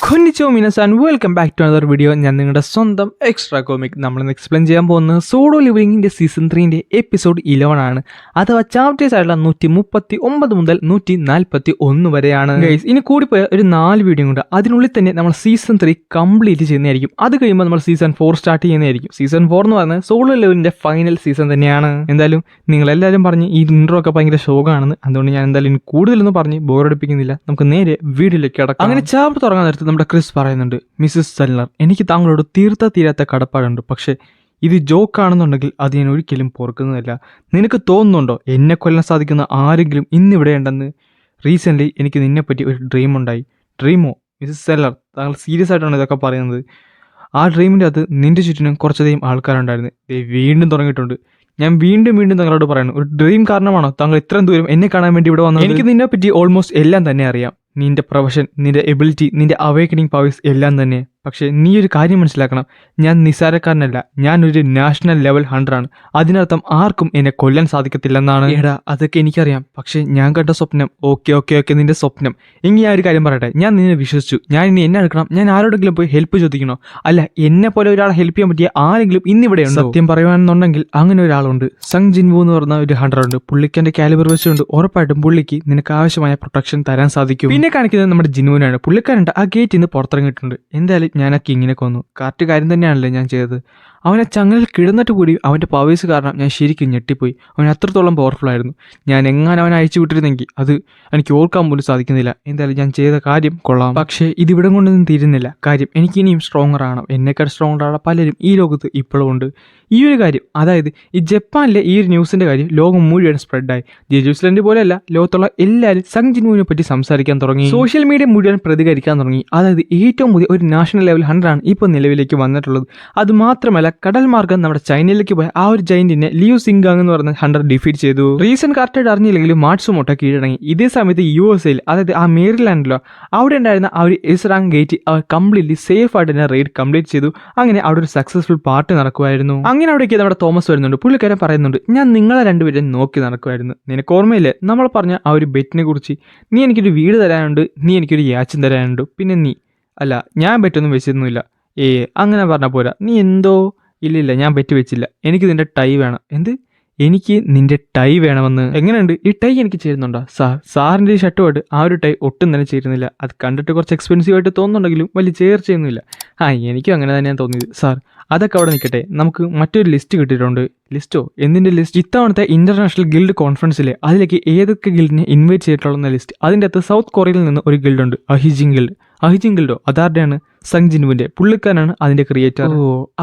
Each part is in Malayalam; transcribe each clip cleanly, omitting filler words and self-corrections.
കൊന്നിച്ചോ മിനസ് and welcome back to another video. ഞാൻ നിങ്ങളുടെ സ്വന്തം എക്സ്ട്രാ കോമിക്. നമ്മളിന്ന് എക്സ്പ്ലെയിൻ ചെയ്യാൻ പോകുന്നത് സോളോ ലിവിങ്ങിൻ്റെ സീസൺ 3 എപ്പിസോഡ് 11 ആണ്. അഥവാ ചാപ്റ്റേഴ്സ് ആയിട്ടുള്ള 139 മുതൽ 141 വരെയാണ്. ഗൈസ്, ഇനി കൂടിപ്പോയ ഒരു 4 വീഡിയോ ഉണ്ട്. അതിനുള്ളിൽ തന്നെ നമ്മൾ സീസൺ 3 കംപ്ലീറ്റ് ചെയ്യുന്നതായിരിക്കും. അത് കഴിയുമ്പോൾ നമ്മൾ സീസൺ 4 സ്റ്റാർട്ട് ചെയ്യുന്നതായിരിക്കും. സീസൺ 4 എന്ന് പറയുന്നത് സോളോ ലിവിങ്ങിൻ്റെ ഫൈനൽ സീസൺ തന്നെയാണ്. എന്തായാലും നിങ്ങളെല്ലാവരും പറഞ്ഞ് ഈ ഇൻട്രോ ഒക്കെ ഭയങ്കര ഷോക്കാണെന്ന്. അതുകൊണ്ട് ഞാൻ എന്തായാലും കൂടുതലൊന്നും പറഞ്ഞ് ബോറടിപ്പിക്കുന്നില്ല. നമുക്ക് നേരെ വീഡിയോയിലേക്ക് കിടക്കാം. അങ്ങനെ ചാപ്റ്റർ തുടങ്ങാൻ നേരത്ത് നമ്മുടെ ക്രിസ് പറയുന്നുണ്ട്, മിസ്സസ് സെല്ലർ, എനിക്ക് താങ്കളോട് തീരാത്ത കടപ്പാടുണ്ട്. പക്ഷേ ഇത് ജോക്കാണെന്നുണ്ടെങ്കിൽ അത് ഞാൻ ഒരിക്കലും പൊറുക്കുന്നതല്ല. നിനക്ക് തോന്നുന്നുണ്ടോ എന്നെ കൊല്ലാൻ സാധിക്കുന്ന ആരെങ്കിലും ഇന്നിവിടെ ഉണ്ടെന്ന്? റീസെൻ്റ്ലി എനിക്ക് നിന്നെപ്പറ്റി ഒരു ഡ്രീം ഉണ്ടായി. ഡ്രീമോ? മിസ്സസ് സെല്ലർ, താങ്കൾ സീരിയസ് ആയിട്ടാണ് ഇതൊക്കെ പറയുന്നത്? ആ ഡ്രീമിൻ്റെ അത് നിന്റെ ചുറ്റിനും കുറച്ചധികം ആൾക്കാരുണ്ടായിരുന്നു. വീണ്ടും തുടങ്ങിയിട്ടുണ്ട്. ഞാൻ വീണ്ടും താങ്കളോട് പറയുന്നു, ഒരു ഡ്രീം കാരണമാണോ താങ്കൾ ഇത്രയും ദൂരം എന്നെ കാണാൻ വേണ്ടി ഇവിടെ വന്നത്? എനിക്ക് നിന്നെപ്പറ്റി ഓൾമോസ്റ്റ് എല്ലാം തന്നെ അറിയാം. നിന്റെ പ്രൊഫഷൻ, നിന്റെ എബിലിറ്റി, നിന്റെ അവേക്കനിങ് പവേഴ്സ് എല്ലാം തന്നെ. പക്ഷേ നീ ഒരു കാര്യം മനസ്സിലാക്കണം, ഞാൻ നിസ്സാരക്കാരനല്ല. ഞാനൊരു നാഷണൽ ലെവൽ ഹണ്ടറാണ്. അതിനർത്ഥം ആർക്കും എന്നെ കൊല്ലാൻ സാധിക്കത്തില്ലെന്നാണ്. എടാ, അതൊക്കെ എനിക്കറിയാം. പക്ഷേ ഞാൻ കണ്ട സ്വപ്നം. ഓക്കെ നിന്റെ സ്വപ്നം. എങ്കിൽ ഞാൻ ഒരു കാര്യം പറയട്ടെ, ഞാൻ നിന്നെ വിശ്വസിച്ചു. ഞാൻ ഇനി എന്നെ എടുക്കണം? ഞാൻ ആരോടെങ്കിലും പോയി ഹെൽപ്പ് ചോദിക്കണോ? അല്ല, എന്നെ പോലെ ഒരാളെ ഹെൽപ്പ് ചെയ്യാൻ പറ്റിയ ആരെങ്കിലും ഇന്നിവിടെ ഉണ്ട്? സത്യം പറയുവാണെന്നുണ്ടെങ്കിൽ അങ്ങനെ ഒരാളുണ്ട്. സങ് ജിൻവു എന്ന് പറഞ്ഞ ഒരു ഹണ്ടറുണ്ട്. പുള്ളിക്കെന്റെ കാലിബർ വെച്ചുകൊണ്ട് ഉറപ്പായിട്ടും പുള്ളിക്ക് നിനക്ക് ആവശ്യമായ പ്രൊട്ടക്ഷൻ തരാൻ സാധിക്കും. പിന്നെ കാണിക്കുന്നത് നമ്മുടെ ജിൻവുവിനാണ്. പുള്ളിക്കാരുണ്ട് ആ ഗേറ്റിൽ നിന്ന് പുറത്തിറങ്ങിയിട്ടുണ്ട്. എന്തായാലും ഞാൻ ആ കിങ്ങിനെ കൊന്നു. കറക്റ്റ് കാര്യം തന്നെയാണല്ലേ ഞാൻ ചെയ്തത്. അവനെ ചങ്ങലിൽ കിടന്നിട്ട് കൂടി അവൻ്റെ പവേഴ്സ് കാരണം ഞാൻ ശരിക്കും ഞെട്ടിപ്പോയി. അവൻ അത്രത്തോളം പവർഫുൾ ആയിരുന്നു. ഞാൻ എങ്ങനെ അവനെ അയച്ചു വിട്ടിരുന്നെങ്കിൽ അത് എനിക്ക് ഓർക്കാൻ പോലും സാധിക്കുന്നില്ല. എന്തായാലും ഞാൻ ചെയ്ത കാര്യം കൊള്ളാം. പക്ഷേ ഇതിവിടം കൊണ്ടൊന്നും തീരുന്നില്ല. കാര്യം എനിക്ക് ഇനിയും സ്ട്രോങ്ങർ ആവണം. എന്നെക്കാൾ സ്ട്രോങ്ങർ ആയ പലരും ഈ ലോകത്ത് ഇപ്പോഴും ഉണ്ട്. ഈ ഒരു കാര്യം, അതായത് ഈ ജപ്പാനിലെ ഈ ഒരു ന്യൂസിൻ്റെ കാര്യം ലോകം മുഴുവൻ സ്പ്രെഡായി. ന്യൂസിലൻഡ് പോലെയല്ല, ലോകത്തുള്ള എല്ലാവരും സങ് ജിൻവുവിനെ പറ്റി സംസാരിക്കാൻ തുടങ്ങി. സോഷ്യൽ മീഡിയ മുഴുവൻ പ്രതികരിക്കാൻ തുടങ്ങി. അതായത് ഏറ്റവും പുതിയ ഒരു നാഷണൽ ലെവൽ ഹണ്ടറാണ് ഇപ്പോൾ നിലവിലേക്ക് വന്നിട്ടുള്ളത്. അത് മാത്രമല്ല, കടൽ മാർഗം നമ്മുടെ ചൈനയിലേക്ക് പോയ ആ ഒരു ജൈന്റിനെ ലിയു സിംഗാങ് എന്ന് പറയുന്ന ഹണ്ടർ ഡിഫീറ്റ് ചെയ്തു. റീസൺ കറക്റ്റായിട്ട് അറിഞ്ഞില്ലെങ്കിലും മാട്സുമോട്ടോ കീഴടങ്ങി. ഇതേ സമയത്ത് USA, അതായത് ആ മേരിലാൻഡിലോ, അവിടെ ഉണ്ടായിരുന്ന ആ ഒരു എസ്റാങ് ഗേറ്റ് അവർ കംപ്ലീറ്റ്ലി സേഫ് ആയിട്ട് തന്നെ റെയ്ഡ് കംപ്ലീറ്റ് ചെയ്തു. അങ്ങനെ അവിടെ ഒരു സക്സസ്ഫുൾ പാർട്ടി നടക്കുമായിരുന്നു. അങ്ങനെ അവിടേക്ക് നമ്മുടെ തോമസ് വരുന്നുണ്ട്. പുള്ളിക്കാരൻ പറയുന്നുണ്ട്, ഞാൻ നിങ്ങളെ രണ്ടുപേരും നോക്കി നടക്കുമായിരുന്നു. നിനക്ക് ഓർമ്മയില്ലേ നമ്മൾ പറഞ്ഞ ആ ഒരു ബെറ്റിനെ കുറിച്ച്? നീ എനിക്കൊരു വീട് തരാനുണ്ട്, നീ എനിക്കൊരു യാച്ചും തരാനുണ്ട്, പിന്നെ നീ അല്ല, ഞാൻ ബെറ്റൊന്നും വെച്ചിരുന്നില്ല. അങ്ങനെ പറഞ്ഞ പോരാ. നീ എന്തോ ഇല്ല, ഞാൻ ബെറ്റ് വെച്ചില്ല. എനിക്ക് നിന്റെ ടൈ വേണം. എന്ത്? എനിക്ക് നിന്റെ ടൈ വേണമെന്ന്? എങ്ങനെയുണ്ട് ഈ ടൈ? എനിക്ക് ചേരുന്നുണ്ടോ? സാറിൻ്റെ ഈ ഷർട്ടുമായിട്ട് ആ ഒരു ടൈ ഒട്ടും തന്നെ ചേരുന്നില്ല. അത് കണ്ടിട്ട് കുറച്ച് എക്സ്പെൻസീവ് ആയിട്ട് തോന്നുന്നുണ്ടെങ്കിലും വലിയ ചേർച്ചയൊന്നുമില്ല. എനിക്കും അങ്ങനെ തന്നെയാണ് തോന്നിയത്. സാർ, അതൊക്കെ അവിടെ നിൽക്കട്ടെ. നമുക്ക് മറ്റൊരു ലിസ്റ്റ് കിട്ടിയിട്ടുണ്ട്. ലിസ്റ്റോ? എന്തിൻ്റെ ലിസ്റ്റ്? ഇത്തവണത്തെ ഇന്റർനാഷണൽ ഗിൽഡ് കോൺഫറൻസിലെ അതിലേക്ക് ഏതൊക്കെ ഗിൽഡിനെ ഇൻവൈറ്റ് ചെയ്തിട്ടുള്ള ലിസ്റ്റ്. അതിൻ്റെ അകത്ത് സൗത്ത് കൊറിയയിൽ നിന്ന് ഒരു ഗിൽഡുണ്ട്, അഹിജിൻ ഗിൽഡോ? അതാരുടെയാണ്? സങ് ജിൻവുവിൻ്റെ. പുള്ളിക്കാരനാണ് അതിൻ്റെ ക്രിയേറ്റർ.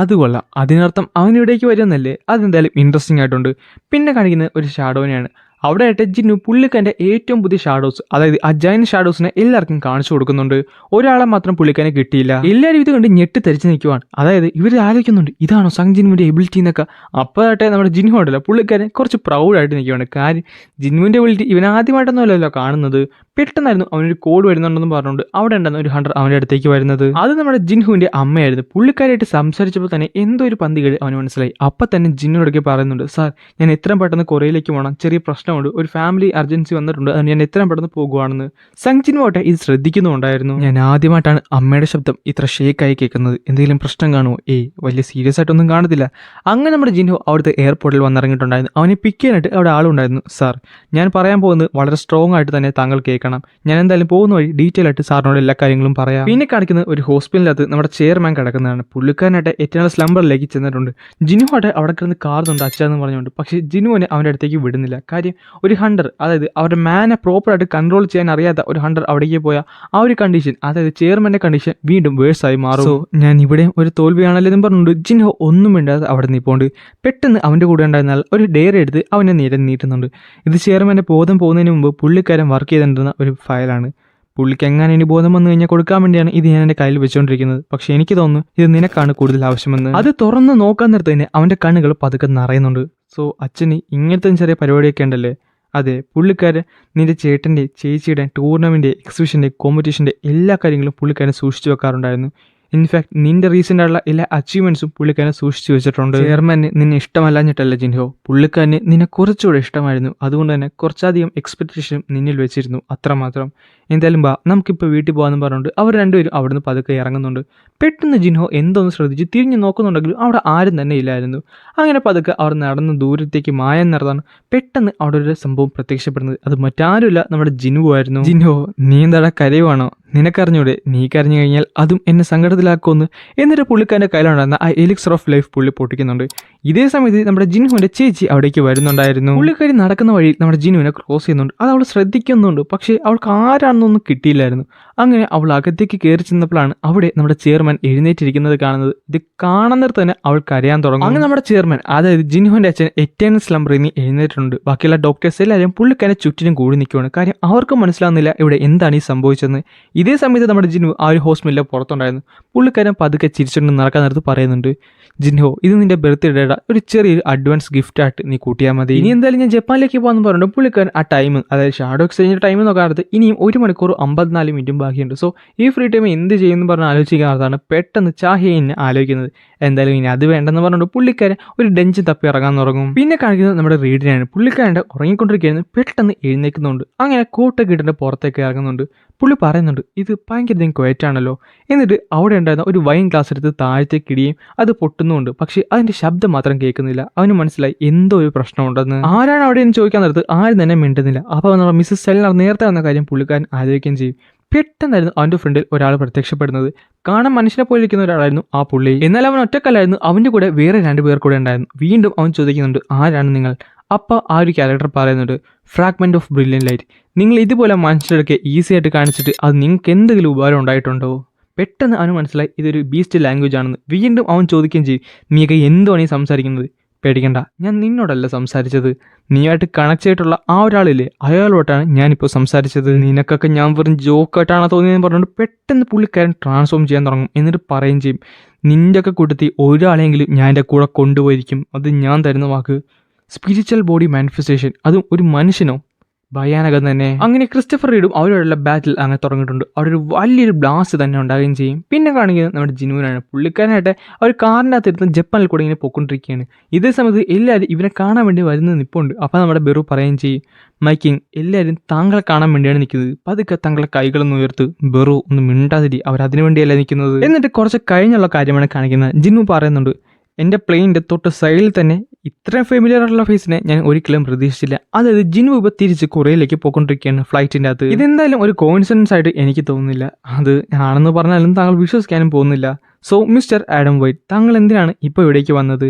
അത് കൊള്ളാം. അതിനർത്ഥം അവനിവിടേക്ക് വരുമെന്നല്ലേ? അതെന്തായാലും ഇൻട്രസ്റ്റിംഗ് ആയിട്ടുണ്ട്. പിന്നെ കാണിക്കുന്നത് ഒരു ഷാഡോനെയാണ്. അവിടെ ആയിട്ട് ജിന്നു പുള്ളിക്കാരൻ്റെ ഏറ്റവും പുതിയ ഷാഡോസ്, അതായത് ആ ജൈൻ ഷാഡോസിനെ എല്ലാവർക്കും കാണിച്ചു കൊടുക്കുന്നുണ്ട്. ഒരാളെ മാത്രം പുള്ളിക്കാരനെ കിട്ടിയില്ല. എല്ലാവരും ഇത് കണ്ട് ഞെട്ടിത്തെറിച്ച് നിൽക്കുവാണ്. അതായത് ഇവർ ആലോചിക്കുന്നുണ്ട്, ഇതാണോ സങ് ജിൻവുവിൻ്റെ എബിലിറ്റി എന്നൊക്കെ. അപ്പോഴാട്ടെ നമ്മുടെ ജിന്നു ഉണ്ടല്ലോ, പുള്ളിക്കാരൻ കുറച്ച് പ്രൗഡായിട്ട് നിൽക്കുവാണ്. കാര്യം ജിന്നുവിൻ്റെ എബിലിറ്റി ഇവൻ ആദ്യമായിട്ടൊന്നുമല്ലല്ലോ കാണുന്നത്. പെട്ടെന്നായിരുന്നു അവനൊരു കോഡ് വരുന്നുണ്ടെന്ന് പറഞ്ഞുകൊണ്ട് അവിടെ ഉണ്ടെന്ന് ഒരു ഹണ്ടർ അവൻ്റെ അടുത്തേക്ക് വരുന്നത്. അത് നമ്മുടെ ജിൻഹുവിൻ്റെ അമ്മയായിരുന്നു. പുള്ളിക്കാരായിട്ട് സംസാരിച്ചപ്പോൾ തന്നെ എന്തോ ഒരു പന്തികേട് അവന് മനസ്സിലായി. അപ്പം തന്നെ ജിന്നുവിനോടൊക്കെ പറയുന്നുണ്ട്, സാർ, ഞാൻ എത്രയും പെട്ടെന്ന് കൊറിയയിലേക്ക് പോകണം, ചെറിയ പ്രശ്നമുണ്ട്, ഒരു ഫാമിലി അർജൻസി വന്നിട്ടുണ്ട്, അത് ഞാൻ എത്രയും പെട്ടെന്ന് പോകുവാണെന്ന്. സങ് ജിൻവുട്ടെ ഇത് ശ്രദ്ധിക്കുന്നുണ്ടായിരുന്നു. ഞാൻ ആദ്യമായിട്ടാണ് അമ്മയുടെ ശബ്ദം ഇത്ര ഷേക്കായി കേൾക്കുന്നത്. എന്തെങ്കിലും പ്രശ്നം കാണുമോ? വലിയ സീരിയസ് ആയിട്ടൊന്നും കാണത്തില്ല. അങ്ങനെ നമ്മുടെ ജിൻഹു അവിടുത്തെ എയർപോർട്ടിൽ വന്നിറങ്ങിയിട്ടുണ്ടായിരുന്നു. അവനെ പിക്ക് ചെയ്യാനായിട്ട് അവിടെ ആളുണ്ടായിരുന്നു. സാർ, ഞാൻ പറയാൻ പോകുന്നത് വളരെ സ്ട്രോങ് ആയിട്ട് തന്നെ താങ്കൾ കേൾക്കണം. ഞാൻ എന്തായാലും പോകുന്ന വഴി ഡീറ്റെയിൽ ആയിട്ട് സാറിനോട് എല്ലാ കാര്യങ്ങളും പറയാം. പിന്നെ കാണിക്കുന്നത് ഒരു ഹോസ്പിറ്റലിനകത്ത് നമ്മുടെ ചെയർമാൻ കിടക്കുന്നതാണ്. പുള്ളിക്കാരനായിട്ട് ഏറ്റവും സ്ലംബറിലേക്ക് ചെന്നിട്ടുണ്ട്. ജിനുവായിട്ട് അവിടെ കിടന്ന് കാർന്നുണ്ട് അച്ഛന്ന് പറഞ്ഞുകൊണ്ട്. പക്ഷേ ജിനുവിനെ അവൻ്റെ അടുത്തേക്ക് വിടുന്നില്ല. കാര്യം ഒരു ഹണ്ടർ, അതായത് അവരുടെ മാനെ പ്രോപ്പറായിട്ട് കൺട്രോൾ ചെയ്യാൻ അറിയാത്ത ഒരു ഹണ്ടർ അവിടേക്ക് പോയാൽ ആ ഒരു കണ്ടീഷൻ, അതായത് ചെയർമാൻ്റെ കണ്ടീഷൻ വീണ്ടും വേഴ്സായി മാറും. സോ ഞാൻ ഇവിടെ ഒരു തോൽവിയാണല്ലോ എന്ന് പറഞ്ഞുകൊണ്ട് ജിൻഹോ ഒന്നും വേണ്ടാതെ അവിടെ നിൽപ്പുണ്ട്. പെട്ടെന്ന് അവൻ്റെ കൂടെ ഉണ്ടായിരുന്നാൽ ഒരു ഡയറി എടുത്ത് അവനെ നീട്ടുന്നുണ്ട്. ഇത് ചെയർമാൻ്റെ ബോധം പോകുന്നതിന് മുമ്പ് പുള്ളിക്കാരൻ വർക്ക് ചെയ്തിട്ടുണ്ടെന്ന ഒരു ഫയലാണ്. പുള്ളിക്ക് എങ്ങനെ ഇനി ബോധം വന്നു കഴിഞ്ഞാൽ കൊടുക്കാൻ വേണ്ടിയാണ് ഇത് ഞാൻ എൻ്റെ കയ്യിൽ വെച്ചുകൊണ്ടിരിക്കുന്നത്. പക്ഷേ എനിക്ക് തോന്നുന്നു ഇത് നിനക്കാണ് കൂടുതൽ ആവശ്യമെന്ന്. അത് തുറന്ന് നോക്കാൻ നേരത്ത് തന്നെ അവൻ്റെ കണ്ണുകൾ പതുക്കെ നിറയുന്നുണ്ട്. സോ അച്ഛന് ഇങ്ങനത്തെ ചെറിയ പരിപാടിയൊക്കെ ഉണ്ടല്ലേ? അതെ, പുള്ളിക്കാരൻ നിന്റെ ചേട്ടൻ്റെ, ചേച്ചിയുടെ ടൂർണമെൻറ്റ്, എക്സിബിഷൻ്റെ, കോമ്പറ്റീഷൻ്റെ എല്ലാ കാര്യങ്ങളും പുള്ളിക്കാരൻ സൂക്ഷിച്ചു വെക്കാറുണ്ടായിരുന്നു. ഇൻഫാക്ട് നിന്റെ റീസെന്റ് ആയിട്ടുള്ള എല്ലാ അച്ചീവ്മെന്റ്സും പുള്ളിക്കാരനെ സൂക്ഷിച്ചു വെച്ചിട്ടുണ്ട്. ചെയർമാന് നിന്നെ ഇഷ്ടമല്ലാഞ്ഞിട്ടല്ല ജിൻഹോ, പുള്ളിക്കാരന് നിന്നെ കുറച്ചുകൂടെ ഇഷ്ടമായിരുന്നു. അതുകൊണ്ട് തന്നെ കുറച്ചധികം എക്സ്പെക്ടേഷനും നിന്നിൽ വെച്ചിരുന്നു, അത്രമാത്രം. എന്തായാലും ബാ, നമുക്കിപ്പോൾ വീട്ടിൽ പോകാമെന്ന് പറഞ്ഞുകൊണ്ട് അവർ രണ്ടുപേരും അവിടുന്ന് പതുക്കെ ഇറങ്ങുന്നുണ്ട്. പെട്ടെന്ന് ജിൻഹോ എന്തോന്ന് ശ്രദ്ധിച്ച് തിരിഞ്ഞു നോക്കുന്നുണ്ടെങ്കിലും അവിടെ ആരും തന്നെ ഇല്ലായിരുന്നു. അങ്ങനെ പതുക്കെ അവർ നടന്ന് ദൂരത്തേക്ക് മായം നടന്നാണ് പെട്ടെന്ന് അവിടെ ഒരു സംഭവം പ്രത്യക്ഷപ്പെടുന്നത്. അത് മറ്റാരുമില്ല, നമ്മുടെ ജിൻഹോ ആയിരുന്നു. ജിൻഹോ, നീ എന്താടാ കരയുവാണോ? നിനക്കറിഞ്ഞൂടെ, നീ കരഞ്ഞു കഴിഞ്ഞാൽ അതും എന്നെ സങ്കടത്തിലാക്കുമെന്ന്. എന്നിട്ട് പുള്ളിക്കാരൻ്റെ കയ്യിലുണ്ടായിരുന്ന ആ എലിക്സർ ഓഫ് ലൈഫ് പുള്ളി പൊട്ടിക്കുന്നുണ്ട്. ഇതേ സമയത്ത് നമ്മുടെ ജിൻഹുവിൻ്റെ ചേച്ചി അവിടേക്ക് വരുന്നുണ്ടായിരുന്നു. പുള്ളിക്കാരി നടക്കുന്ന വഴിയിൽ നമ്മുടെ ജിൻഹുവിനെ ക്രോസ് ചെയ്യുന്നുണ്ട്. അത് അവൾ ശ്രദ്ധിക്കുന്നുണ്ട്, പക്ഷേ അവൾക്ക് ആരാണെന്നൊന്നും കിട്ടിയില്ലായിരുന്നു. അങ്ങനെ അവൾ അകത്തേക്ക് കയറി ചെന്നപ്പോഴാണ് അവിടെ നമ്മുടെ ചെയർമാൻ എഴുന്നേറ്റിരിക്കുന്നത് കാണുന്നത്. ഇത് കാണുന്നിടത്ത് തന്നെ അവൾ കരയാൻ തുടങ്ങും. അങ്ങനെ നമ്മുടെ ചെയർമാൻ, അതായത് ജിൻഹുവിൻ്റെ അച്ഛൻ എറ്റേണൽ സ്ലംബറിൽ നിന്ന് എഴുന്നേറ്റിട്ടുണ്ട്. ബാക്കിയുള്ള ഡോക്ടേഴ്സ് എല്ലാവരും പുള്ളിക്കാരനെ ചുറ്റിനും കൂടി നിൽക്കുകയാണ്. കാര്യം അവർക്ക് മനസ്സിലാവുന്നില്ല ഇവിടെ എന്താണ് ഈ സംഭവിച്ചതെന്ന്. ഇതേ സമയത്ത് നമ്മുടെ ജിൻഹു ആ ഒരു ഹോസ്പിറ്റലിൽ പുറത്തുണ്ടായിരുന്നു. പുള്ളിക്കാരൻ പതുക്കെ ചിരിച്ചുകൊണ്ട് നടക്കാൻ നേരത്ത് പറയുന്നുണ്ട്, ജിൻഹോ, ഇത് നിന്റെ ബർത്ത്ഡേയുടെ ഒരു ചെറിയൊരു അഡ്വാൻസ് ഗിഫ്റ്റ് ആയിട്ട് നീ കൂട്ടിയാൽ മതി. ഇനി എന്തായാലും ഞാൻ ജപ്പാനിലേക്ക് പോകാമെന്ന് പറഞ്ഞു. പുള്ളിക്കാരൻ ആ ടൈം, അതായത് ഷാഡോ എക്സ്ചേഞ്ചിന്റെ ടൈം നോക്കാറുണ്ട് ഇനിയും 1 മണിക്കൂർ 54 മിനിറ്റും ബാക്കിയുണ്ട്. സോ ഈ ഫ്രീ ടൈം എന്ത് ചെയ്യുമെന്ന് പറഞ്ഞ് ആലോചിക്കാറുള്ളതാണ് പെട്ടെന്ന് ചാഹ്യനെ ആലോചിക്കുന്നത്. എന്തായാലും ഇനി അത് വേണ്ടെന്ന് പറഞ്ഞുകൊണ്ട് പുള്ളിക്കാരൻ ഒരു ഡെഞ്ച് തപ്പി ഇറങ്ങാൻ തുടങ്ങും. പിന്നെ കാണിക്കുന്നത് നമ്മുടെ റീഡിനാണ്. പുള്ളിക്കാരൻ്റെ ഉറങ്ങിക്കൊണ്ടിരിക്കുന്നത് പെട്ടെന്ന് എഴുന്നേൽക്കുന്നുണ്ട്. അങ്ങനെ കോട്ടൊക്കെ ഇട്ടിട്ട് പുറത്തേക്ക് ഇറങ്ങുന്നുണ്ട്. പുള്ളി പറയുന്നുണ്ട്, ഇത് ഭയങ്കര ക്വയറ്റാണല്ലോ. എന്നിട്ട് അവിടെ ഉണ്ടായിരുന്ന ഒരു വൈൻ ഗ്ലാസ് എടുത്ത് താഴത്തേക്ക് ഇടുകയും അത് പൊട്ടുന്നുണ്ട്. പക്ഷേ അതിന്റെ ശബ്ദം മാത്രം കേൾക്കുന്നില്ല. അവന് മനസ്സിലായി എന്തോ ഒരു പ്രശ്നമുണ്ടെന്ന്. ആരാണ് അവിടെ എന്ന് ചോദിക്കാൻ നേരത്ത് ആരും തന്നെ മിണ്ടുന്നില്ല. അപ്പോൾ നമ്മുടെ മിസ്സസ് സെല്ലർ നേരത്തെ വന്ന കാര്യം പുള്ളിക്കാരൻ ആലോചിക്കുകയും ചെയ്യും. പെട്ടെന്നായിരുന്നു അവൻ്റെ ഫ്രണ്ടിൽ ഒരാൾ പ്രത്യക്ഷപ്പെടുന്നത്. കാണാൻ മനുഷ്യനെ പോലെ ഇരിക്കുന്ന ഒരാളായിരുന്നു ആ പുള്ളി. എന്നാൽ അവൻ ഒറ്റക്കല്ലായിരുന്നു, അവൻ്റെ കൂടെ വേറെ 2 പേർ കൂടെ ഉണ്ടായിരുന്നു. വീണ്ടും അവൻ ചോദിക്കുന്നുണ്ട്, ആരാണ് നിങ്ങൾ? അപ്പോൾ ആ ഒരു ക്യാരക്ടർ പറയുന്നുണ്ട്, ഫ്രാഗ്മെന്റ് ഓഫ് ബ്രില്യൻ ലൈറ്റ്. നിങ്ങൾ ഇതുപോലെ മനുഷ്യരൊക്കെ ഈസി ആയിട്ട് കാണിച്ചിട്ട് അത് നിങ്ങൾക്ക് എന്തെങ്കിലും ഉപകാരം ഉണ്ടായിട്ടുണ്ടോ? പെട്ടെന്ന് അവന് മനസ്സിലായി ഇതൊരു ബീസ്റ്റ് ലാംഗ്വേജ് ആണെന്ന്. വീണ്ടും അവൻ ചോദിക്കുകയും ചെയ്യും, നീയൊക്കെ എന്തുവാണ് ഈ സംസാരിക്കുന്നത്? പേടിക്കണ്ട, ഞാൻ നിന്നോടല്ല സംസാരിച്ചത്. നീയായിട്ട് കണക്ട് ചെയ്തിട്ടുള്ള ആ ഒരാളില്ലേ, അയാളോട്ടാണ് ഞാനിപ്പോൾ സംസാരിച്ചത്. നിനക്കൊക്കെ ഞാൻ വെറും ജോക്കായിട്ടാണ് തോന്നിയെന്ന് പറഞ്ഞുകൊണ്ട് പെട്ടെന്ന് പുള്ളിക്കാരൻ ട്രാൻസ്ഫോം ചെയ്യാൻ തുടങ്ങും. എന്നിട്ട് പറയുകയും ചെയ്യും, നിൻ്റെ ഒക്കെ കൂട്ടത്തിൽ ഒരാളെങ്കിലും ഞാൻ എൻ്റെ കൂടെ കൊണ്ടുപോയിരിക്കും. അത് ഞാൻ തരുന്ന വാക്ക്. സ്പിരിച്വൽ ബോഡി മാനിഫെസ്റ്റേഷൻ, അതും ഒരു മനുഷ്യനോ? ഭയാനകം തന്നെ. അങ്ങനെ ക്രിസ്റ്റഫർ റീഡും അവരോടുള്ള ബാറ്റിൽ അങ്ങനെ തുടങ്ങിയിട്ടുണ്ട്. അവിടെ ഒരു വലിയൊരു ബ്ലാസ്റ്റ് തന്നെ ഉണ്ടാകുകയും ചെയ്യും. പിന്നെ കാണിക്കുന്നത് നമ്മുടെ ജിനുവിനാണ്. പുള്ളിക്കാരനായിട്ട് അവർ കാറിൻ്റെ അകത്തിരുന്ന് ജപ്പാനിൽ കൂടെ ഇങ്ങനെ പൊയ്ക്കൊണ്ടിരിക്കുകയാണ്. ഇതേ സമയത്ത് എല്ലാവരും ഇവനെ കാണാൻ വേണ്ടി വരുന്ന നിൽപ്പുണ്ട്. അപ്പോൾ നമ്മുടെ ബെറു പറയുകയും ചെയ്യും, മൈക്കിങ്, എല്ലാവരും താങ്കളെ കാണാൻ വേണ്ടിയാണ് നിൽക്കുന്നത്. പതുക്കെ താങ്കളെ കൈകളൊന്ന് ഉയർത്ത്. ബെറു ഒന്ന് മിണ്ടാതിരി, അവരതിനു വേണ്ടിയല്ല നിൽക്കുന്നത്. എന്നിട്ട് കുറച്ച് കഴിഞ്ഞുള്ള കാര്യമാണ് കാണിക്കുന്നത്. ജിന്നു പറയുന്നുണ്ട്, എൻ്റെ പ്ലെയിനിൻ്റെ തൊട്ട് സൈഡിൽ തന്നെ ഇത്രയും ഫെമിലിയർ ആയിട്ടുള്ള ഫേസിനെ ഞാൻ ഒരിക്കലും പ്രതീക്ഷിച്ചില്ല. അതായത് ജിൻഹു ഇപ്പോൾ തിരിച്ച് കൊറിയയിലേക്ക് പോയിക്കൊണ്ടിരിക്കുകയാണ് ഫ്ലൈറ്റിൻ്റെ അകത്ത്. ഇതെന്തായാലും ഒരു കോയിൻസിഡൻസ് ആയിട്ട് എനിക്ക് തോന്നുന്നില്ല. അത് ആണെന്ന് പറഞ്ഞാലും താങ്കൾ വിശ്വസിക്കാനും പോകുന്നില്ല. സോ മിസ്റ്റർ ആഡം വൈറ്റ്, താങ്കൾ എന്തിനാണ് ഇപ്പോൾ ഇവിടേക്ക് വന്നത്?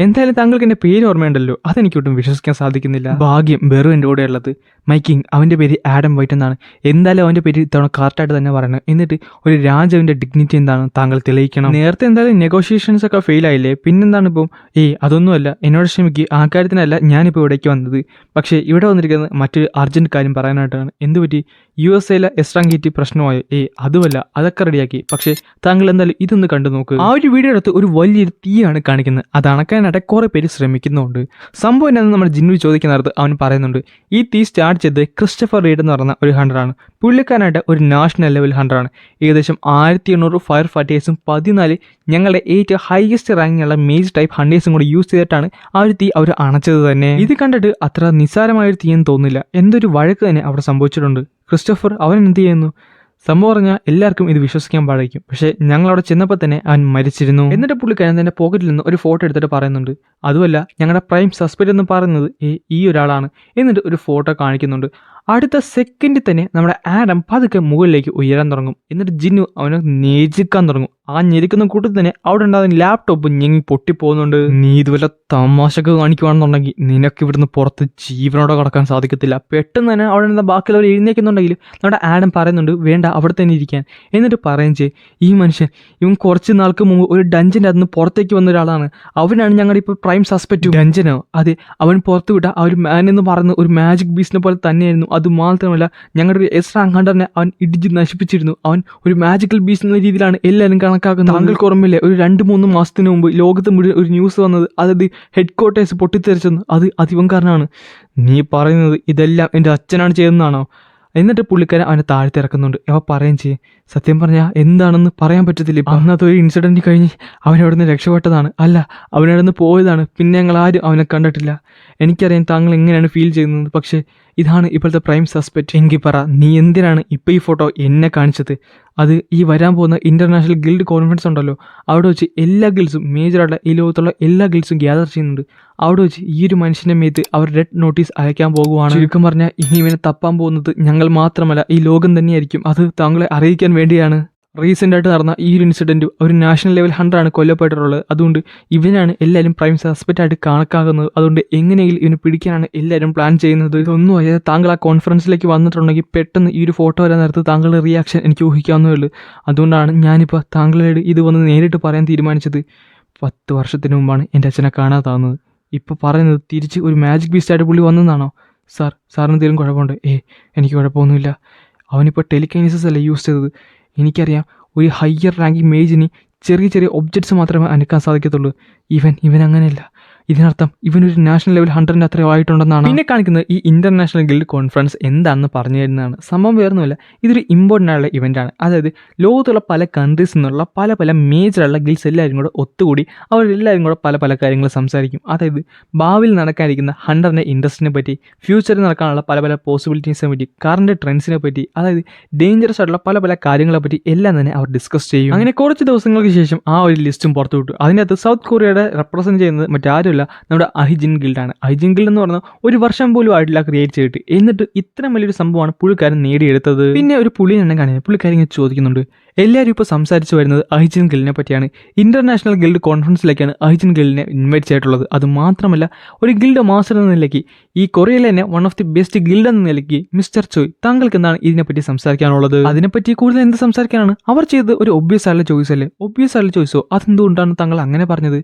എന്തായാലും താങ്കൾക്ക് എൻ്റെ പേര് ഓർമ്മയുണ്ടല്ലോ, അതെനിക്കൊട്ടും വിശ്വസിക്കാൻ സാധിക്കുന്നില്ല. ഭാഗ്യം ബെറു എൻ്റെ കൂടെ ഉള്ളത്. മൈക്കിങ്, അവൻ്റെ പേര് ആഡം വൈറ്റ് എന്നാണ്. എന്തായാലും അവൻ്റെ പേര് ഇത്തവണ കറക്റ്റായിട്ട് തന്നെ പറയണം. എന്നിട്ട് ഒരു രാജാവിൻ്റെ ഡിഗ്നിറ്റി എന്താണ് താങ്കൾ തെളിയിക്കണം. നേരത്തെ എന്തായാലും നെഗോഷിയേഷൻസ് ഒക്കെ ഫെയിൽ ആയില്ലേ, പിന്നെന്താണ് ഇപ്പം? അതൊന്നുമല്ല, എന്നോട് ക്ഷമിക്കുക, ആ കാര്യത്തിനല്ല ഞാനിപ്പോൾ ഇവിടേക്ക് വന്നത്. പക്ഷേ ഇവിടെ വന്നിരിക്കുന്നത് മറ്റൊരു അർജൻറ്റ് കാര്യം പറയാനായിട്ടാണ്. എന്തുപറ്റി? USA എസ്ട്രാങ്കേറ്റ് പ്രശ്നമായോ? അതുമല്ല, അതൊക്കെ റെഡിയാക്കി. പക്ഷേ താങ്കൾ എന്തായാലും ഇതൊന്ന് കണ്ടു നോക്ക്. ആ ഒരു വീഡിയോ എടുത്ത് ഒരു വലിയൊരു തീയാണ് കാണിക്കുന്നത്. അത് അണക്കാനായിട്ട് കുറേ പേര് ശ്രമിക്കുന്നുണ്ട്. സംഭവം എന്താണെന്ന് നമ്മൾ ജിന്നു ചോദിക്കുന്നിടത്ത് അവൻ പറയുന്നുണ്ട്, ഈ തീ സ്റ്റാർട്ട് ചെയ്ത് ക്രിസ്റ്റഫർ റീഡ് എന്ന് പറഞ്ഞ ഒരു ഹണ്ടറാണ്. പുള്ളിക്കാരനായിട്ട് ഒരു നാഷണൽ ലെവൽ ഹണ്ടറാണ്. ഏകദേശം 1800 ഫയർ ഫൈറ്റേഴ്സും 14 ഞങ്ങളുടെ ഏറ്റവും ഹയസ്റ്റ് റാങ്കിങ്ങുള്ള മേജ് ടൈപ്പ് ഹണ്ടേഴ്സും കൂടി യൂസ് ചെയ്തിട്ടാണ് ആ ഒരു തീ അവർ അണച്ചത് തന്നെ. ഇത് കണ്ടിട്ട് അത്ര നിസ്സാരമായൊരു തീയെന്ന് തോന്നുന്നില്ല. എന്തൊരു വഴക്ക് തന്നെ അവിടെ സംഭവിച്ചിട്ടുണ്ട്. ക്രിസ്റ്റഫർ അവൻ എന്ത് ചെയ്യുന്നു? സംഭവം പറഞ്ഞാൽ എല്ലാവർക്കും ഇത് വിശ്വസിക്കാൻ പാടിക്കും. പക്ഷേ ഞങ്ങളവിടെ ചെന്നപ്പോൾ തന്നെ അവൻ മരിച്ചിരുന്നു. എന്നിട്ട് പുള്ളിക്കാരൻ തന്റെ പോക്കറ്റിൽ നിന്ന് ഒരു ഫോട്ടോ എടുത്തിട്ട് പറയുന്നുണ്ട്, അതുമല്ല ഞങ്ങളുടെ പ്രൈം സസ്പെക്ട് എന്ന് പറയുന്നത് ഈ ഒരാളാണ്. എന്നിട്ട് ഒരു ഫോട്ടോ കാണിക്കുന്നുണ്ട്. അടുത്ത സെക്കൻഡിൽ തന്നെ നമ്മുടെ ആഡം പതുക്കെ മുകളിലേക്ക് ഉയരാൻ തുടങ്ങും. എന്നിട്ട് ജിന്നു അവനെ ഞെരിക്കാൻ തുടങ്ങും. ആ ഞെരിക്കുന്ന കൂട്ടത്തിൽ തന്നെ അവിടെ ഉണ്ടാകുന്ന ലാപ്ടോപ്പ് ഞെങ്ങി പൊട്ടിപ്പോകുന്നുണ്ട്. നീ ഇതുപോലെ തമാശക്ക് കാണിക്കുവാണെന്നുണ്ടെങ്കിൽ നിനക്ക് ഇവിടുന്ന് പുറത്ത് ജീവനോടെ കടക്കാൻ സാധിക്കത്തില്ല. പെട്ടെന്ന് തന്നെ അവിടെ നിന്ന് ബാക്കിയുള്ളവർ എഴുന്നേക്കുന്നുണ്ടെങ്കിൽ നമ്മുടെ ആഡം പറയുന്നുണ്ട്, വേണ്ട അവിടെ തന്നെ ഇരിക്കാൻ. എന്നിട്ട് പറയും ഈ മനുഷ്യൻ ഇവൻ കുറച്ച് നാൾക്ക് മുമ്പ് ഒരു ഡഞ്ചൻ്റെ അതിന് പുറത്തേക്ക് വന്ന ഒരാളാണ്. അവനാണ് ഞങ്ങളുടെ ഇപ്പോൾ പ്രൈം സസ്പെക്ട്. ഡഞ്ചനോ? അതെ, അവൻ പുറത്തു വിട്ട ആ ഒരു മാൻ എന്ന് പറയുന്ന ഒരു മാജിക് ബീസ്റ്റിനെ പോലെ തന്നെയായിരുന്നു. അത് മാത്രമല്ല ഞങ്ങളുടെ ഒരു എസ്ട്രാങ് ഹണ്ടറിനെ അവൻ ഇടിച്ച് നശിപ്പിച്ചിരുന്നു. അവൻ ഒരു മാജിക്കൽ ബീസ്റ്റ് എന്ന രീതിയിലാണ് എല്ലാവരും കണക്കാക്കുന്നത്. താങ്കൾക്ക് ഓർമ്മയില്ലേ, ഒരു 2-3 മാസത്തിന് മുമ്പ് ലോകത്ത് മുഴുവൻ ഒരു ന്യൂസ് വന്നത്, അതായത് ഹെഡ് ക്വാർട്ടേഴ്സ് പൊട്ടിത്തെറിച്ചെന്ന്? അത് ഇവൻ കാരണമാണ്. നീ പറയുന്നത് ഇതെല്ലാം എൻ്റെ അച്ഛനാണ് ചെയ്തതെന്നാണോ? എന്നിട്ട് പുള്ളിക്കാരൻ അവനെ താഴ്ത്തി ഇറക്കുന്നുണ്ട്. അവ പറയുകയും ചെയ്യും, സത്യം പറഞ്ഞാൽ എന്താണെന്ന് പറയാൻ പറ്റത്തില്ല. ഇപ്പം അന്നത്തെ ഒരു ഇൻസിഡൻറ്റ് കഴിഞ്ഞ് അവനവിടെ നിന്ന് രക്ഷപ്പെട്ടതാണ്, അല്ല അവനവിടെ നിന്ന് പോയതാണ്. പിന്നെ ഞങ്ങൾ ആരും അവനെ കണ്ടിട്ടില്ല. എനിക്കറിയാം താങ്കൾ എങ്ങനെയാണ് ഫീൽ ചെയ്യുന്നത്, പക്ഷേ ഇതാണ് ഇപ്പോഴത്തെ പ്രൈം സസ്പെക്റ്റ്. എങ്കിൽ പറ, നീ എന്തിനാണ് ഇപ്പോൾ ഈ ഫോട്ടോ എന്നെ കാണിച്ചത്? അത് ഈ വരാൻ പോകുന്ന ഇൻ്റർനാഷണൽ ഗിൽഡ് കോൺഫറൻസ് ഉണ്ടല്ലോ, അവിടെ വെച്ച് എല്ലാ ഗിൽസും, മേജറായിട്ടുള്ള ഈ ലോകത്തുള്ള എല്ലാ ഗിൽസും ഗ്യാദർ ചെയ്യുന്നുണ്ട്. അവിടെ വെച്ച് ഈ ഒരു മനുഷ്യൻ്റെ മേത്ത് അവർ റെഡ് നോട്ടീസ് അയക്കാൻ പോകുവാണ്. ചുരുക്കം പറഞ്ഞാൽ ഇനി ഇവനെ തപ്പാൻ പോകുന്നത് ഞങ്ങൾ മാത്രമല്ല, ഈ ലോകം തന്നെയായിരിക്കും. അത് താങ്കളെ അറിയിക്കാൻ വേണ്ടിയാണ്. റീസെൻ്റ് ആയിട്ട് നടന്ന ഈ ഒരു ഇൻസിഡൻറ്റ് ഒരു നാഷണൽ ലെവൽ ഹണ്ടറാണ് കൊല്ലപ്പെട്ടിട്ടുള്ളത്. അതുകൊണ്ട് ഇവനാണ് എല്ലാവരും പ്രൈം സസ്പെക്റ്റ് ആയിട്ട് കണക്കാക്കുന്നത്. അതുകൊണ്ട് എങ്ങനെയെങ്കിലും ഇവനെ പിടിക്കാനാണ് എല്ലാവരും പ്ലാൻ ചെയ്യുന്നത്. ഇതൊന്നും അതായത് താങ്കൾ ആ കോൺഫറൻസിലേക്ക് വന്നിട്ടുണ്ടെങ്കിൽ പെട്ടെന്ന് ഈ ഒരു ഫോട്ടോ വരാൻ നേരത്ത് താങ്കളുടെ റിയാക്ഷൻ എനിക്ക് ഊഹിക്കാവുന്നേ ഉള്ളൂ. അതുകൊണ്ടാണ് ഞാനിപ്പോൾ താങ്കളോട് ഇത് വന്ന് നേരിട്ട് പറയാൻ തീരുമാനിച്ചത്. 10 വർഷത്തിന് മുമ്പാണ് എൻ്റെ അച്ഛനെ കാണാതാവുന്നത്. ഇപ്പോൾ പറയുന്നത് തിരിച്ച് ഒരു മാജിക് ബീസ്റ്റായിട്ട് പുള്ളി വന്നതാണോ? സാറിന് എന്തെങ്കിലും കുഴപ്പമുണ്ട്? എനിക്ക് കുഴപ്പമൊന്നുമില്ല. അവനിപ്പോൾ ടെലികൈനസിസ് അല്ലേ യൂസ് ചെയ്തത്. എനിക്കറിയാം, ഒരു ഹയർ റാങ്കിങ് മേജിന് ചെറിയ ചെറിയ ഒബ്ജക്ട്സ് മാത്രമേ അനക്കാൻ സാധിക്കത്തുള്ളൂ. ഇവൻ അങ്ങനെയല്ല. ഇതിനർത്ഥം ഇവനൊരു നാഷണൽ ലെവൽ ഹണ്ടറിൻ്റെ അത്രയോ ആയിട്ടുണ്ടെന്നാണ്. പിന്നെ കാണിക്കുന്നത് ഈ ഇൻ്റർനാഷണൽ ഗിൽഡ് കോൺഫറൻസ് എന്താണെന്ന് പറഞ്ഞു തരുന്നതാണ്. സംഭവം വേറൊന്നുമില്ല, ഇതൊരു ഇമ്പോർട്ടൻ്റ് ആയുള്ള ഇവൻ്റാണ്. അതായത് ലോകത്തുള്ള പല കൺട്രീസിൽ നിന്നുള്ള പല മേജറുള്ള ഗിൽഡ്സ് എല്ലാവരും കൂടെ ഒത്തുകൂടി അവരെല്ലാവരും കൂടെ പല കാര്യങ്ങൾ സംസാരിക്കും. അതായത് ഭാവിയിൽ നടക്കാനിരിക്കുന്ന ഹണ്ടറിൻ്റെ ഇൻഡസ്ട്രിനെ പറ്റി, ഫ്യൂച്ചറിൽ നടക്കാനുള്ള പല പോസിബിലിറ്റീസിനെ പറ്റി, കറണ്ട് ട്രെൻഡ്സിനെ പറ്റി, അതായത് ഡേഞ്ചറസ് ആയിട്ടുള്ള പല കാര്യങ്ങളെ പറ്റി എല്ലാം തന്നെ അവർ ഡിസ്കസ് ചെയ്യും. അങ്ങനെ കുറച്ച് ദിവസങ്ങൾക്ക് ശേഷം ആ ഒരു ലിസ്റ്റും പുറത്തു വിട്ടു. അതിനകത്ത് സൗത്ത് കൊറിയയുടെ റെപ്രസെൻറ്റ് ചെയ്യുന്നത് മറ്റാരും നമ്മുടെ അഹിജിൻ ഗിൽഡാണ്. അഹിജിൻ ഗിൽഡ് എന്ന് പറഞ്ഞാൽ ഒരു വർഷം പോലും ആയിട്ടില്ല ക്രിയേറ്റ് ചെയ്തിട്ട്, എന്നിട്ട് ഇത്രയും വലിയൊരു സംഭവമാണ് പുള്ളിക്കാരൻ നേടിയെടുത്തത്. പിന്നെ ഒരു പുള്ളിനെ കാണുന്നത് പുള്ളിക്കാരൻ ഇങ്ങനെ ചോദിക്കുന്നുണ്ട്, എല്ലാവരും ഇപ്പോൾ സംസാരിച്ച് വരുന്നത് അഹിജിൻ ഗിൽഡിനെ പറ്റിയാണ്. ഇന്റർനാഷണൽ ഗിൽഡ് കോൺഫറൻസിലേക്കാണ് അഹിജിൻ ഗിൽഡിനെ ഇൻവൈറ്റ് ചെയ്തിട്ടുള്ളത്. അത് മാത്രമല്ല, ഒരു ഗിൽഡ് മാസ്റ്റർ എന്ന നിലയ്ക്ക്, ഈ കൊറിയയിലെ തന്നെ one of the best guild എന്ന നിലയ്ക്ക് മിസ്റ്റർ ചോയ്, താങ്കൾക്ക് എന്താണ് ഇതിനെപ്പറ്റി സംസാരിക്കാനുള്ളത്? അതിനെപ്പറ്റി കൂടുതൽ എന്ത് സംസാരിക്കാനാണ്? അവർ ചെയ്തത് ഒരു ഒബ്വിയസ് ആയിട്ടുള്ള ചോയ്സ് അല്ലേ? ഒബ്വിയസ് ആയിട്ടുള്ള ചോയ്സോ? അതെന്തുകൊണ്ടാണ് താങ്കൾ അങ്ങനെ പറഞ്ഞത്?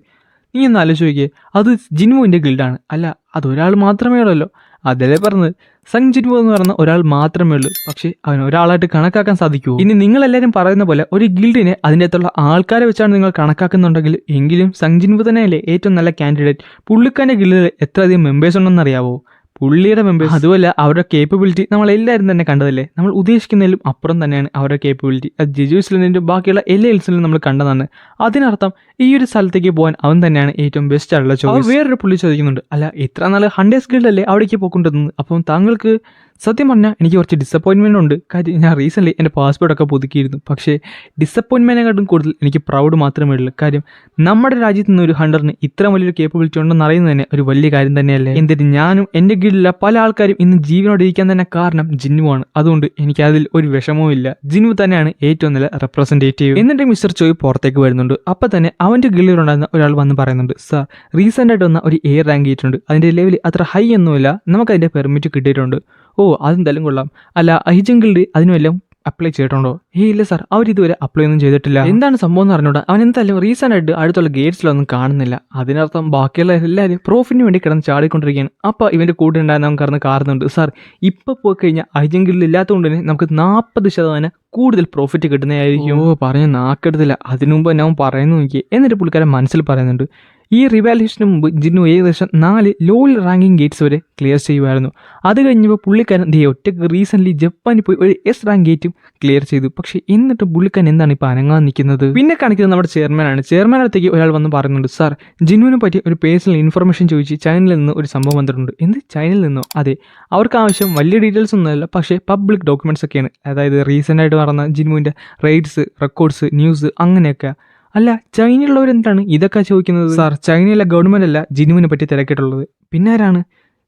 നീ ഒന്ന് ആലോചിക്കുക, അത് ജിൻവുവിൻ്റെ ഗിൽഡാണ്. അല്ല, അതൊരാൾ മാത്രമേ ഉള്ളല്ലോ. അതല്ലേ പറഞ്ഞത്, സങ് ജിൻവു എന്ന് പറയുന്ന ഒരാൾ മാത്രമേ ഉള്ളൂ. പക്ഷേ അവൻ ഒരാളായിട്ട് കണക്കാക്കാൻ സാധിക്കുമോ? ഇനി നിങ്ങളെല്ലാവരും പറയുന്ന പോലെ ഒരു ഗിൽഡിനെ അതിൻ്റെ അകത്തുള്ള ആൾക്കാരെ വെച്ചാണ് നിങ്ങൾ കണക്കാക്കുന്നുണ്ടെങ്കിൽ, എങ്കിലും സങ് ജിൻവു തന്നെയല്ലേ ഏറ്റവും നല്ല കാൻഡിഡേറ്റ്. പുള്ളിക്കാരൻ്റെ ഗിൽഡിൽ എത്രയധികം മെമ്പേഴ്സ് ഉണ്ടെന്ന് അറിയാവോ? പുള്ളിയുടെ മെമ്പേഴ്സ്, അതുമല്ല അവരുടെ കേപ്പബിലിറ്റി നമ്മളെല്ലാവരും തന്നെ കണ്ടതല്ലേ. നമ്മൾ ഉദ്ദേശിക്കുന്നതിലും അപ്പുറം തന്നെയാണ് അവരുടെ കേപ്പബിലിറ്റി. അത് ജിജുസിലിൻ്റെ ബാക്കിയുള്ള എല്ലാ എൽസിലും നമ്മൾ കണ്ടതാണ്. അതിനർത്ഥം ഈ ഒരു സ്ഥലത്തേക്ക് പോകാൻ അവൻ തന്നെയാണ് ഏറ്റവും ബെസ്റ്റ് ആയിട്ടുള്ള ചോയ്സ്. വേറൊരു പുള്ളി ചോദിക്കുന്നുണ്ട്, അല്ല ഇത്ര നാൾ ഹണ്ടേഴ്സ് ഗിൽഡല്ലേ അവിടേക്ക് പോയിക്കൊണ്ടിരുന്നത്, അപ്പം താങ്കൾക്ക് സത്യം പറഞ്ഞാൽ എനിക്ക് കുറച്ച് ഡിസപ്പോയിൻമെൻ്റ് ഉണ്ട്. കാര്യം ഞാൻ റീസെൻ്റ്ലി എൻ്റെ പാസ്പോർട്ടൊക്കെ പുതുക്കിയിരുന്നു. പക്ഷേ ഡിസപ്പോയിൻമെൻറ്റിനെക്കാട്ടും കൂടുതൽ എനിക്ക് പ്രൗഡ് മാത്രമേ ഉള്ളൂ. കാര്യം നമ്മുടെ രാജ്യത്ത് നിന്ന് ഒരു ഹണ്ടറിന് ഇത്ര വലിയൊരു കേപ്പബിലിറ്റി ഉണ്ടെന്ന് അറിയുന്നത് തന്നെ ഒരു വലിയ കാര്യം തന്നെയല്ലേ. എന്നിട്ട് ഞാനും എൻ്റെ ഗിൽഡിലെ പല ആൾക്കാരും ഇന്ന് ജീവനോടെ ഇരിക്കാൻ തന്നെ കാരണം ജിൻവുവാണ്. അതുകൊണ്ട് എനിക്ക് അതിൽ ഒരു വിഷമവും ഇല്ല. ജിൻവു തന്നെയാണ് ഏറ്റവും നല്ല റെപ്രസെൻറ്റേറ്റീവ്. എന്നിട്ട് മിസ്റ്റർ ചോയ് പുറത്തേക്ക് വരുന്നുണ്ട്. അപ്പം തന്നെ അവൻ്റെ ഗിൽഡിലുണ്ടായിരുന്ന ഒരാൾ വന്ന് പറയുന്നുണ്ട്, സാർ റീസെൻ്റ് ആയിട്ട് വന്ന ഒരു എയർ റാങ്ക് കിട്ടിയിട്ടുണ്ട്. അതിൻ്റെ ലെവൽ അത്ര ഹൈ ഒന്നുമില്ല, നമുക്കതിൻ്റെ പെർമിറ്റ് കിട്ടിയിട്ടുണ്ട്. ഓ, അതെന്തായാലും കൊള്ളാം. അല്ല അഹിജിൻ ഗിൽഡ് അതിനുമെല്ലാം അപ്ലൈ ചെയ്തിട്ടുണ്ടോ? ഇല്ല സാർ, അവരിതുവരെ അപ്ലൈ ഒന്നും ചെയ്തിട്ടില്ല. എന്താണ് സംഭവം എന്ന് അറിഞ്ഞൂടാ. അവൻ എന്തായാലും റീസെൻ്റ് ആയിട്ട് അടുത്തുള്ള ഗേറ്റ്സിലൊന്നും കാണുന്നില്ല. അതിനർത്ഥം ബാക്കിയുള്ള എല്ലാവരും പ്രോഫിറ്റിന് വേണ്ടി കിടന്ന് ചാടിക്കൊണ്ടിരിക്കുകയാണ്. അപ്പോൾ ഇവൻ്റെ കൂടെ ഉണ്ടായിരുന്ന അവൻ കിടന്ന് കാറുന്നുണ്ട്, സാർ ഇപ്പോൾ പോയി കഴിഞ്ഞാൽ അഹിജിൻ ഗിൽഡ് ഇല്ലാത്തതുകൊണ്ട് തന്നെ നമുക്ക് 40% കൂടുതൽ പ്രോഫിറ്റ് കിട്ടുന്നതായിരിക്കും. ഓ, പറഞ്ഞ് നാക്കെടുത്തില്ല. അതിനു മുമ്പ് ഞാൻ പറയുന്നു നോക്കി. എന്നിട്ട് പുള്ളിക്കാരൻ മനസ്സിൽ പറയുന്നുണ്ട്, ഈ റിവാലുവേഷന് മുമ്പ് ജിന്നു ഏകദേശം 4 ലോവൽ റാങ്കിങ് ഗേറ്റ്സ് വരെ ക്ലിയർ ചെയ്യുമായിരുന്നു. അത് കഴിഞ്ഞപ്പോൾ പുള്ളിക്കാരൻ ഒറ്റയ്ക്ക് റീസെൻ്റ്ലി ജപ്പാനിൽ പോയി ഒരു എസ് റാങ്ക് ഗേറ്റും ക്ലിയർ ചെയ്തു. പക്ഷേ എന്നിട്ട് പുള്ളിക്കാരൻ എന്താണ് ഇപ്പോൾ അനങ്ങാൻ നിൽക്കുന്നത്? പിന്നെ കാണിക്കുന്നത് നമ്മുടെ ചെയർമാനാണ്. ചെയർമാനടുത്തേക്ക് ഒരാൾ വന്ന് പറയുന്നുണ്ട്, സാർ ജിന്നുവിനെ പറ്റി ഒരു പേഴ്സണൽ ഇൻഫർമേഷൻ ചോദിച്ച് ചൈനയിൽ നിന്ന് ഒരു സംഭവം വന്നിട്ടുണ്ട്. എന്ത്, ചൈനയിൽ നിന്നോ? അതെ, അവർക്ക് ആവശ്യം വലിയ ഡീറ്റെയിൽസ് ഒന്നുമല്ല, പക്ഷേ പബ്ലിക് ഡോക്യുമെൻറ്റ്സ് ഒക്കെയാണ്. അതായത് റീസെൻ്റ് ആയിട്ട് നടന്ന ജിന്നുവിൻ്റെ റൈഡ്സ്, റെക്കോർഡ്സ്, ന്യൂസ് അങ്ങനെയൊക്കെ. അല്ല, ചൈനയിലുള്ളവരെന്താണ് ഇതൊക്കെ ചോദിക്കുന്നത്? സാർ ചൈനയിലെ ഗവൺമെൻറ് അല്ല ജിനുവിനെ പറ്റി തിരക്കിയിട്ടുള്ളത്. പിന്നെ ആരാണ്?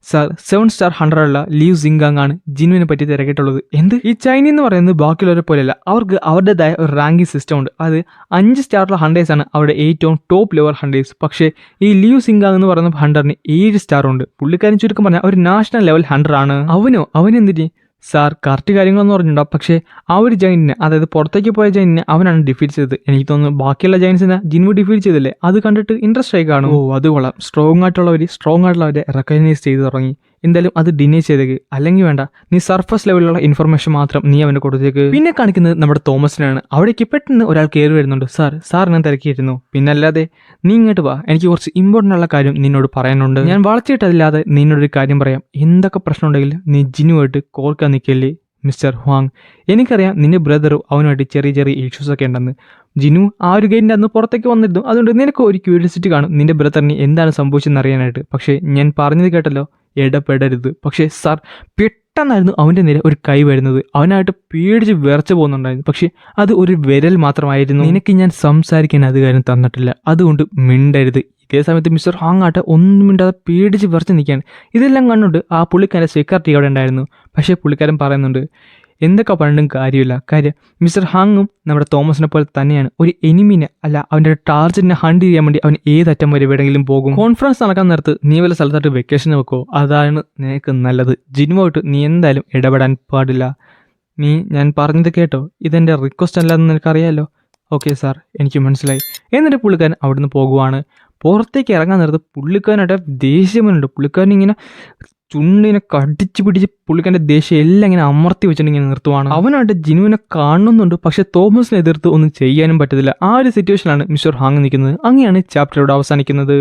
സാർ 7 സ്റ്റാർ ഹണ്ടറുള്ള ലീവ് സിംഗാങ് ആണ് ജിനുവിനെ പറ്റി തിരക്കിയിട്ടുള്ളത്. എന്ത്, ഈ ചൈന എന്ന് പറയുന്നത് ബാക്കിയുള്ളവരെ പോലെയല്ല, അവർക്ക് അവരുടേതായ ഒരു റാങ്കിങ് സിസ്റ്റം ഉണ്ട്. അത് 5 സ്റ്റാറുള്ള ഹണ്ടേഴ്സാണ് അവരുടെ ഏറ്റവും ടോപ്പ് ലെവൽ ഹണ്ടേഴ്സ്. പക്ഷേ ഈ ലീവ് സിംഗാങ് എന്ന് പറയുന്ന ഹണ്ടറിന് 7 സ്റ്റാർ ഉണ്ട്. പുള്ളിക്കാരൻ ചുരുക്കം പറഞ്ഞാൽ ഒരു നാഷണൽ ലെവൽ ഹണ്ടറാണ്. അവനെന്തിന്? സാർ കറക്റ്റ് കാര്യങ്ങളൊന്നും പറഞ്ഞിട്ടുണ്ടോ, പക്ഷേ ആ ഒരു ജൈനിനെ, അതായത് പുറത്തേക്ക് പോയ ജൈനിനെ അവനാണ് ഡിഫീറ്റ് ചെയ്തത്. എനിക്ക് തോന്നുന്നു ബാക്കിയുള്ള ജൈൻസിനെ ജിൻവു ഡിഫീറ്റ് ചെയ്തില്ലേ, അത് കണ്ടിട്ട് ഇൻട്രസ്റ്റ് ആയി കാണും. ഓ, അത് കൊള്ളാം. സ്ട്രോങ് ആയിട്ടുള്ളവരെ റെക്കഗ്നൈസ് ചെയ്ത് തുടങ്ങി. എന്തായാലും അത് ഡിനൈ ചെയ്തേക്ക്. അല്ലെങ്കിൽ വേണ്ട, നീ സർഫസ് ലെവലിലുള്ള ഇൻഫർമേഷൻ മാത്രം നീ അവന് കൊടുത്തേക്ക്. പിന്നെ കാണിക്കുന്നത് നമ്മുടെ തോമസിനാണ്. അവിടേക്ക് പെട്ടെന്ന് ഒരാൾ കയറി വരുന്നുണ്ട്. സാർ ഞാൻ തിരക്കിയിരുന്നു. പിന്നെ അല്ലാതെ നീ ഇങ്ങോട്ട് വാ, എനിക്ക് കുറച്ച് ഇമ്പോർട്ടൻ്റ് ഉള്ള കാര്യം നിന്നോട് പറയാനുണ്ട്. ഞാൻ വളച്ചിട്ടല്ലാതെ നിന്നോടൊരു കാര്യം പറയാം. എന്തൊക്കെ പ്രശ്നം ഉണ്ടെങ്കിലും നീ ജിനുവായിട്ട് കോർക്കാൻ നിൽക്കല്ലേ. മിസ്റ്റർ ഹ്വാങ്, എനിക്കറിയാം നിന്റെ ബ്രദറും അവനുമായിട്ട് ചെറിയ ഇഷ്യൂസൊക്കെ ഉണ്ടെന്ന്. ജിനു ആ ഒരു ഗേറ്റിൻ്റെ അന്ന് പുറത്തേക്ക് വന്നിരുന്നു. അതുകൊണ്ട് നിനക്ക് ഒരു ക്യൂരിയോസിറ്റി കാണും നിന്റെ ബ്രദറിന് എന്താണ് സംഭവിച്ചതെന്ന് അറിയാനായിട്ട്. പക്ഷേ ഞാൻ പറഞ്ഞത് കേട്ടല്ലോ, ഇടപെടരുത്. പക്ഷേ സാർ, പെട്ടെന്നായിരുന്നു അവൻ്റെ നേരെ ഒരു കൈ വരുന്നത്. അവനായിട്ട് പേടിച്ച് വിറച്ചു പോകുന്നുണ്ടായിരുന്നു. പക്ഷേ അത് ഒരു വിരൽ മാത്രമായിരുന്നു. നിനക്ക് ഞാൻ സംസാരിക്കാൻ അധികാരം തന്നിട്ടില്ല, അതുകൊണ്ട് മിണ്ടരുത്. ഇതേ സമയത്ത് മിസ്റ്റർ ഹാങ് ആട്ടെ ഒന്നും മിണ്ടാതെ പേടിച്ച് വിറച്ച് നിൽക്കുകയാണ്. ഇതെല്ലാം കണ്ടുകൊണ്ട് ആ പുള്ളിക്കാരൻ്റെ സെക്യൂരിറ്റി അവിടെ ഉണ്ടായിരുന്നു. പക്ഷേ പുള്ളിക്കാരൻ പറയുന്നുണ്ട്, എന്തൊക്കെ പറഞ്ഞിട്ടും കാര്യമില്ല. കാര്യം മിസ്റ്റർ ഹാങ്ങും നമ്മുടെ തോമസിനെ പോലെ തന്നെയാണ്. ഒരു എനിമിനെ അല്ല, അവൻ്റെ ടാർജറ്റിനെ ഹണ്ട് ചെയ്യാൻ വേണ്ടി അവൻ ഏതറ്റം വരെ എവിടെയെങ്കിലും പോകും. കോൺഫറൻസ് നടക്കാൻ നേരത്ത് നീ വല്ല സ്ഥലത്തായിട്ട് വെക്കേഷൻ വെക്കോ, അതാണ് നിനക്ക് നല്ലത്. ജിനുമായിട്ട് നീ എന്തായാലും ഇടപെടാൻ പാടില്ല. നീ ഞാൻ പറഞ്ഞത് കേട്ടോ, ഇതെൻ്റെ റിക്വസ്റ്റ് അല്ലാന്ന് നിനക്കറിയാമല്ലോ. ഓക്കെ സാർ, എനിക്ക് മനസ്സിലായി. എന്നിട്ട് പുള്ളിക്കാരൻ അവിടുന്ന് പോകുവാണ്. പുറത്തേക്ക് ഇറങ്ങാൻ നേരത്ത് പുള്ളിക്കാരനായിട്ട് ദേഷ്യമുണ്ട്. പുള്ളിക്കാരൻ ഇങ്ങനെ ചുണ്ടിനെ കടിച്ച് പിടിച്ച് പുള്ളിക്കാരൻ്റെ ദേഷ്യം എല്ലാം ഇങ്ങനെ അമർത്തി വെച്ചിട്ട് ഇങ്ങനെ നിർത്തുവാണ്. അവനായിട്ട് ജിനുവിനെ കാണുന്നുണ്ട്, പക്ഷെ തോമസിനെ എതിർത്ത് ഒന്നും ചെയ്യാനും പറ്റത്തില്ല. ആ ഒരു സിറ്റുവേഷനിലാണ് മിസ്റ്റർ ഹാങ് നിൽക്കുന്നത്. അങ്ങനെയാണ് ചാപ്റ്റർ ഇവിടെ അവസാനിക്കുന്നത്.